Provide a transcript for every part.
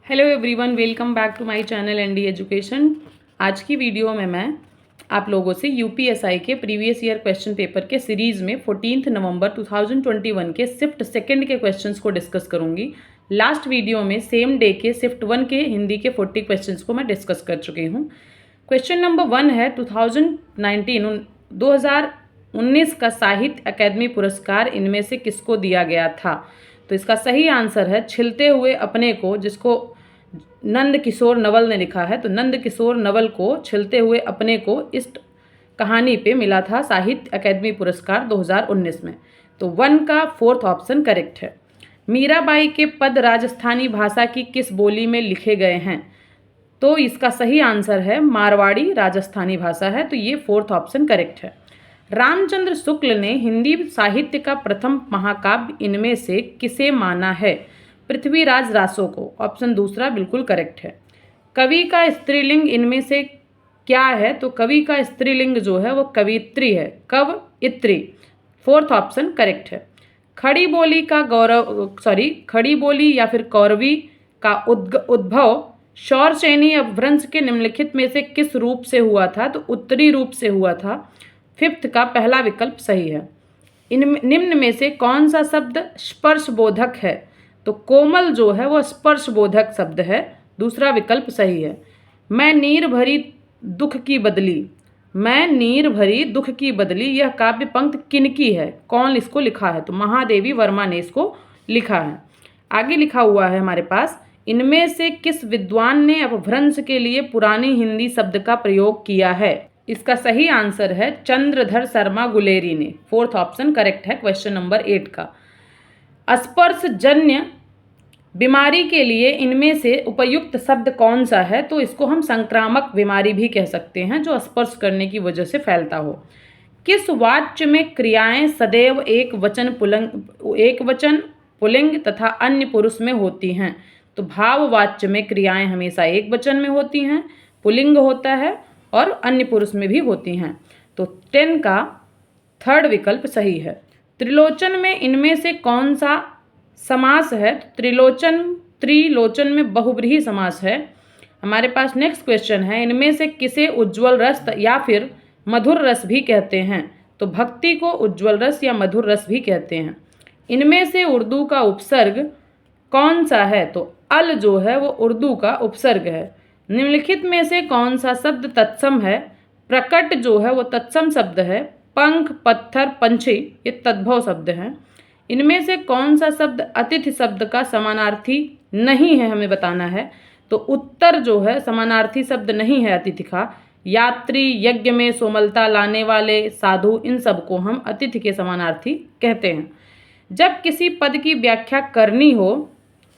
Hello everyone, welcome back to my channel ND education. आज की video में मैं आप लोगों से यूपीएसआई के प्रीवियस ईयर क्वेश्चन पेपर के सीरीज़ में 14 नवंबर 2021 के शिफ्ट सेकंड के क्वेश्चंस को डिस्कस करूंगी। लास्ट वीडियो में सेम डे के शिफ्ट 1 के हिंदी के 40 क्वेश्चंस को मैं डिस्कस कर चुकी हूँ। क्वेश्चन नंबर 1 है 2019 का साहित्य अकादमी पुरस्कार इनमें से किसको दिया गया था। तो इसका सही आंसर है छिलते हुए अपने को, जिसको नंद किशोर नवल ने लिखा है। तो नंद किशोर नवल को छिलते हुए अपने को इस कहानी पे मिला था साहित्य अकादमी पुरस्कार 2019 में। तो 1 का फोर्थ ऑप्शन करेक्ट है। मीराबाई के पद राजस्थानी भाषा की किस बोली में लिखे गए हैं। तो इसका सही आंसर है मारवाड़ी राजस्थानी भाषा है। तो ये फोर्थ ऑप्शन करेक्ट है। रामचंद्र शुक्ल ने हिंदी साहित्य का प्रथम महाकाव्य इनमें से किसे माना है। पृथ्वीराज रासो को। ऑप्शन दूसरा बिल्कुल करेक्ट है। कवि का स्त्रीलिंग इनमें से क्या है। तो कवि का स्त्रीलिंग जो है वो कवित्री है, कवइत्री। फोर्थ ऑप्शन करेक्ट है। खड़ी बोली या फिर कौरवी का उद्भव शौरसेनी अपभ्रंश के निम्नलिखित में से किस रूप से हुआ था। तो उत्तरी रूप से हुआ था। फिफ्थ का पहला विकल्प सही है। निम्न में से कौन सा शब्द स्पर्श बोधक है। तो कोमल जो है वो स्पर्श बोधक शब्द है। दूसरा विकल्प सही है। मैं नीर भरी दुख की बदली, यह काव्य पंक्ति किनकी है। कौन इसको लिखा है। तो महादेवी वर्मा ने इसको लिखा है। आगे लिखा हुआ है हमारे पास, इनमें से किस विद्वान ने अपभ्रंश के लिए पुरानी हिंदी शब्द का प्रयोग किया है। इसका सही आंसर है चंद्रधर शर्मा गुलेरी ने। फोर्थ ऑप्शन करेक्ट है क्वेश्चन नंबर 8 का। स्पर्शजन्य बीमारी के लिए इनमें से उपयुक्त शब्द कौन सा है। तो इसको हम संक्रामक बीमारी भी कह सकते हैं, जो स्पर्श करने की वजह से फैलता हो। किस वाच्य में क्रियाएं सदैव एक वचन पुल्लिंग तथा अन्य पुरुष में होती हैं। तो भाववाच्य में क्रियाएं हमेशा एक वचन में होती हैं, पुल्लिंग होता है और अन्य पुरुष में भी होती हैं। तो 10 का थर्ड विकल्प सही है। त्रिलोचन में इनमें से कौन सा समास है। त्रिलोचन में बहुव्रीहि समास है। हमारे पास नेक्स्ट क्वेश्चन है, इनमें से किसे उज्ज्वल रस या फिर मधुर रस भी कहते हैं। तो भक्ति को उज्ज्वल रस या मधुर रस भी कहते हैं। इनमें से उर्दू का उपसर्ग कौन सा है। तो अल जो है वो उर्दू का उपसर्ग है। निम्नलिखित में से कौन सा शब्द तत्सम है। प्रकट जो है वो तत्सम शब्द है। पंख, पत्थर, पंछी ये तद्भव शब्द हैं। इनमें से कौन सा शब्द अतिथि शब्द का समानार्थी नहीं है, हमें बताना है। तो उत्तर जो है समानार्थी शब्द नहीं है अतिथि का। यात्री, यज्ञ में सोमलता लाने वाले, साधु, इन सब को हम अतिथि के समानार्थी कहते हैं। जब किसी पद की व्याख्या करनी हो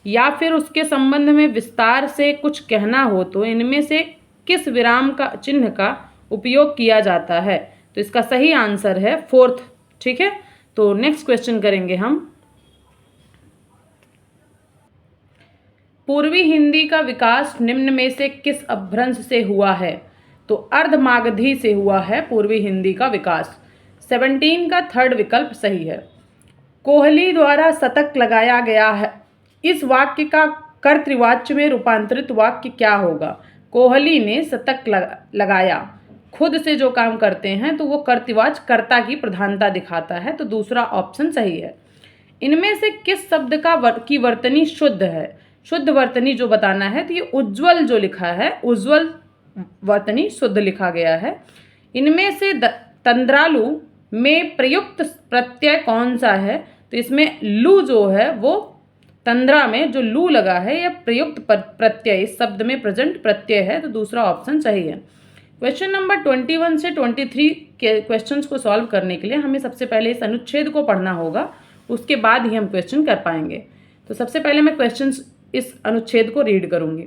या फिर उसके संबंध में विस्तार से कुछ कहना हो तो इनमें से किस विराम का चिन्ह का उपयोग किया जाता है। तो इसका सही आंसर है फोर्थ। ठीक है, तो नेक्स्ट क्वेश्चन करेंगे हम। पूर्वी हिंदी का विकास निम्न में से किस अपभ्रंश से हुआ है। तो अर्धमागधी से हुआ है पूर्वी हिंदी का विकास। 17 का थर्ड विकल्प सही है। कोहली द्वारा शतक लगाया गया है, इस वाक्य का कर्तृवाच्य में रूपांतरित वाक्य क्या होगा। कोहली ने शतक लगाया, खुद से जो काम करते हैं तो वो कर्तृवाच्य कर्ता की प्रधानता दिखाता है। तो दूसरा ऑप्शन सही है। इनमें से किस शब्द की वर्तनी शुद्ध है। शुद्ध वर्तनी जो बताना है तो ये उज्ज्वल जो लिखा है, उज्ज्वल वर्तनी शुद्ध लिखा गया है। इनमें से तंद्रालु में प्रयुक्त प्रत्यय कौन सा है। तो इसमें लू जो है वो तंद्रा में जो लू लगा है यह प्रयुक्त प्रत्यय, इस शब्द में प्रेजेंट प्रत्यय है। तो दूसरा ऑप्शन सही है। क्वेश्चन नंबर 21 से 23 के क्वेश्चंस को सॉल्व करने के लिए हमें सबसे पहले इस अनुच्छेद को पढ़ना होगा, उसके बाद ही हम क्वेश्चन कर पाएंगे। तो सबसे पहले मैं क्वेश्चंस इस अनुच्छेद को रीड करूंगी।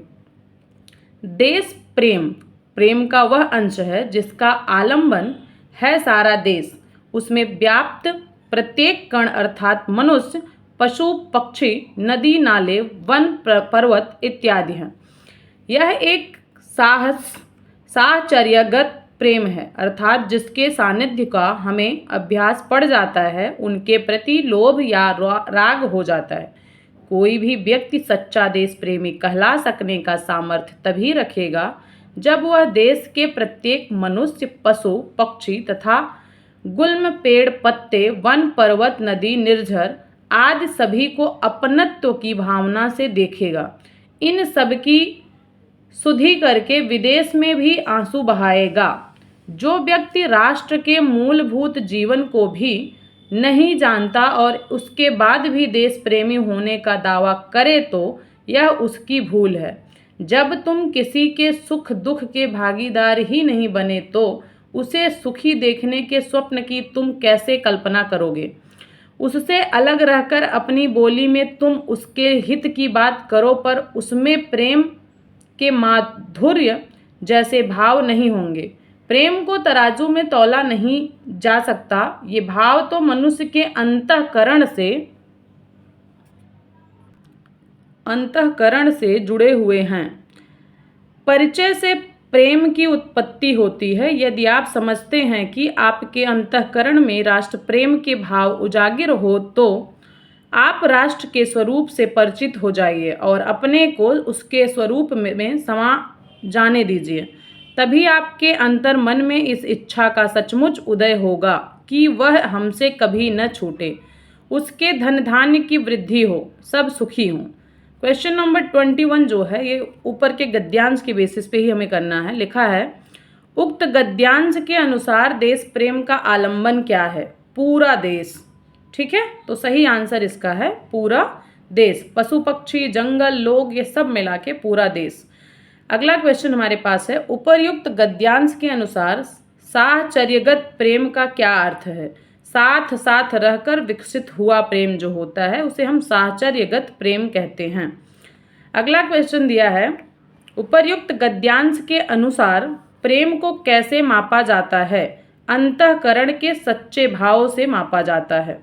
देश प्रेम, प्रेम का वह अंश है जिसका आलंबन है सारा देश, उसमें व्याप्त प्रत्येक कण अर्थात मनुष्य, पशु, पक्षी, नदी, नाले, वन, पर्वत इत्यादि हैं। यह एक साहचर्यगत प्रेम है, अर्थात जिसके सानिध्य का हमें अभ्यास पड़ जाता है, उनके प्रति लोभ या राग हो जाता है। कोई भी व्यक्ति सच्चा देश प्रेमी कहला सकने का सामर्थ्य तभी रखेगा जब वह देश के प्रत्येक मनुष्य, पशु, पक्षी तथा गुल्म, पेड़, पत्ते, वन, पर्वत, नदी, निर्झर आदि सभी को अपनत्व की भावना से देखेगा। इन सब की सुधि करके विदेश में भी आंसू बहाएगा। जो व्यक्ति राष्ट्र के मूलभूत जीवन को भी नहीं जानता और उसके बाद भी देश प्रेमी होने का दावा करे तो यह उसकी भूल है। जब तुम किसी के सुख दुख के भागीदार ही नहीं बने तो उसे सुखी देखने के स्वप्न की तुम कैसे कल्पना करोगे। उससे अलग रहकर अपनी बोली में तुम उसके हित की बात करो पर उसमें प्रेम के माधुर्य जैसे भाव नहीं होंगे। प्रेम को तराजू में तौला नहीं जा सकता। ये भाव तो मनुष्य के अंतःकरण से जुड़े हुए हैं। परिचय से प्रेम की उत्पत्ति होती है। यदि आप समझते हैं कि आपके अंतःकरण में राष्ट्र प्रेम के भाव उजागर हो तो आप राष्ट्र के स्वरूप से परिचित हो जाइए और अपने को उसके स्वरूप में समा जाने दीजिए। तभी आपके अंतर मन में इस इच्छा का सचमुच उदय होगा कि वह हमसे कभी न छूटे, उसके धन धान्य की वृद्धि हो, सब सुखी हों। क्वेश्चन नंबर 21 जो है ये ऊपर के गद्यांश के बेसिस पे ही हमें करना है। लिखा है, उक्त गद्यांश के अनुसार देश प्रेम का आलंबन क्या है? पूरा देश। ठीक है, तो सही आंसर इसका है पूरा देश। पशु पक्षी, जंगल, लोग, ये सब मिला के पूरा देश। अगला क्वेश्चन हमारे पास है, उपर्युक्त गद्यांश के अनुसार साहचर्यगत प्रेम का क्या अर्थ है? साथ साथ रहकर विकसित हुआ प्रेम जो होता है उसे हम साहचर्यगत प्रेम कहते हैं। अगला क्वेश्चन दिया है, उपर्युक्त गद्यांश के अनुसार प्रेम को कैसे मापा जाता है? अंतःकरण के सच्चे भाव से मापा जाता है।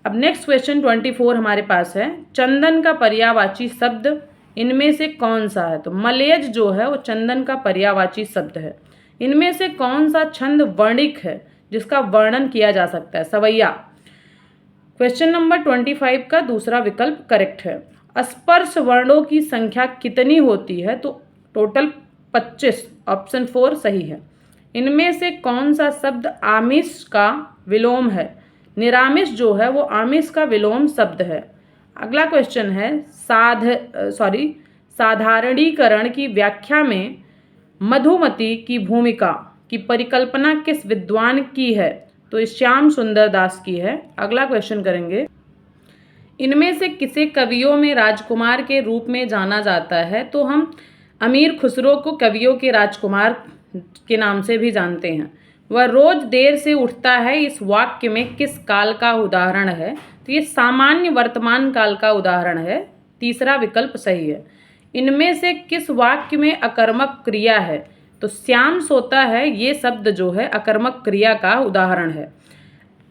अब नेक्स्ट क्वेश्चन 24 हमारे पास है, चंदन का पर्यायवाची शब्द इनमें से कौन सा है? तो मलयज जो है वो चंदन का पर्यायवाची शब्द है। इनमें से कौन सा छंद वर्णिक है जिसका वर्णन किया जा सकता है? सवैया। क्वेश्चन नंबर 25 का दूसरा विकल्प करेक्ट है। स्पर्श वर्णों की संख्या कितनी होती है? तो टोटल 25, ऑप्शन 4 सही है। इनमें से कौन सा शब्द आमिष का विलोम है? निरामिष जो है वो आमिष का विलोम शब्द है। अगला क्वेश्चन है, साधारणीकरण की व्याख्या में मधुमती की भूमिका की परिकल्पना किस विद्वान की है? तो श्याम सुंदर दास की है। अगला क्वेश्चन करेंगे, इनमें से किसे कवियों में राजकुमार के रूप में जाना जाता है? तो हम अमीर खुसरो को कवियों के राजकुमार के नाम से भी जानते हैं। वह रोज देर से उठता है, इस वाक्य में किस काल का उदाहरण है? तो ये सामान्य वर्तमान काल का उदाहरण है। तीसरा विकल्प सही है। इनमें से किस वाक्य में अकर्मक क्रिया है? तो श्याम सोता है, ये शब्द जो है अकर्मक क्रिया का उदाहरण है।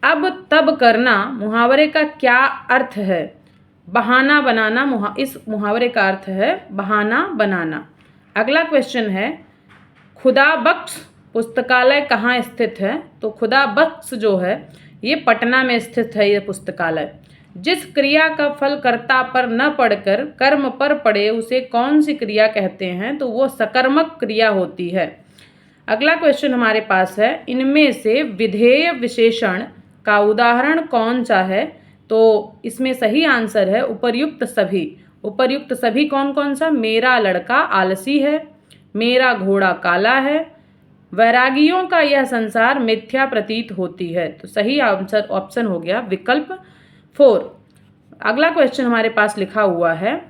अब तब करना मुहावरे का क्या अर्थ है? बहाना बनाना। इस मुहावरे का अर्थ है बहाना बनाना। अगला क्वेश्चन है, खुदा बख्श पुस्तकालय कहाँ स्थित है? तो खुदा बख्श जो है ये पटना में स्थित है ये पुस्तकालय। जिस क्रिया का फल कर्ता पर न पड़कर कर्म पर पड़े उसे कौन सी क्रिया कहते हैं? तो वो सकर्मक क्रिया होती है। अगला क्वेश्चन हमारे पास है, इनमें से विधेय विशेषण का उदाहरण कौन सा है? तो इसमें सही आंसर है उपर्युक्त सभी। उपर्युक्त सभी कौन कौन सा? मेरा लड़का आलसी है, मेरा घोड़ा काला है, वैरागियों का यह संसार मिथ्या प्रतीत होती है। तो सही आंसर ऑप्शन हो गया विकल्प 4। अगला क्वेश्चन हमारे पास लिखा हुआ है,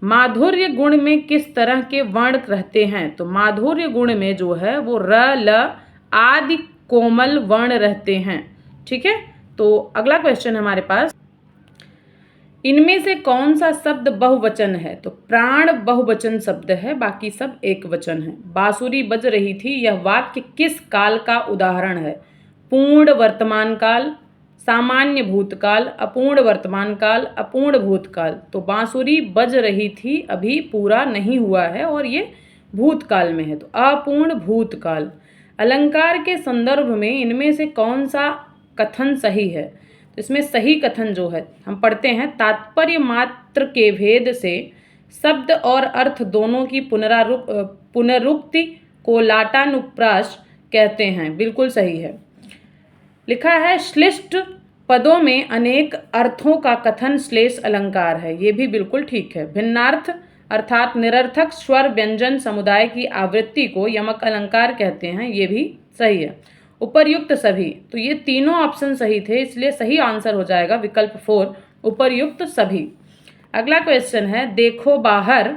माधुर्य गुण में किस तरह के वर्ण रहते हैं? तो माधुर्य गुण में जो है वो र, ल आदि कोमल वर्ण रहते हैं। ठीक है, तो अगला क्वेश्चन हमारे पास, इनमें से कौन सा शब्द बहुवचन है? तो प्राण बहुवचन शब्द है, बाकी सब एक वचन है। बांसुरी बज रही थी, यह वाक्य किस काल का उदाहरण है? पूर्ण वर्तमान काल, सामान्य भूतकाल, अपूर्ण वर्तमान काल, अपूर्ण भूतकाल। तो बांसुरी बज रही थी अभी पूरा नहीं हुआ है और ये भूतकाल में है, तो अपूर्ण भूतकाल। अलंकार के संदर्भ में इनमें से कौन सा कथन सही है? तो इसमें सही कथन जो है हम पढ़ते हैं, तात्पर्य मात्र के भेद से शब्द और अर्थ दोनों की पुनरुक्ति को लाटानुप्रास कहते हैं। बिल्कुल सही है। लिखा है श्लिष्ट पदों में अनेक अर्थों का कथन श्लेष अलंकार है। ये भी बिल्कुल ठीक है। भिन्नार्थ अर्थात निरर्थक स्वर व्यंजन समुदाय की आवृत्ति को यमक अलंकार कहते हैं। ये भी सही है। उपर्युक्त सभी, तो ये तीनों ऑप्शन सही थे, इसलिए सही आंसर हो जाएगा विकल्प 4 उपर्युक्त सभी। अगला क्वेश्चन है, देखो बाहर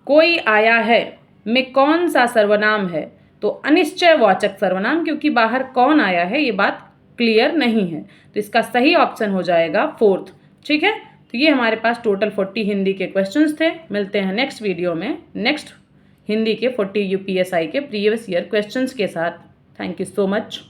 कोई आया है में कौन सा सर्वनाम है? तो अनिश्चयवाचक सर्वनाम, क्योंकि बाहर कौन आया है ये बात क्लियर नहीं है, तो इसका सही ऑप्शन हो जाएगा 4th। ठीक है, तो ये हमारे पास टोटल 40 हिंदी के क्वेश्चंस थे। मिलते हैं नेक्स्ट वीडियो में नेक्स्ट हिंदी के 40 UPSI के प्रीवियस ईयर क्वेश्चंस के साथ। Thank you so much.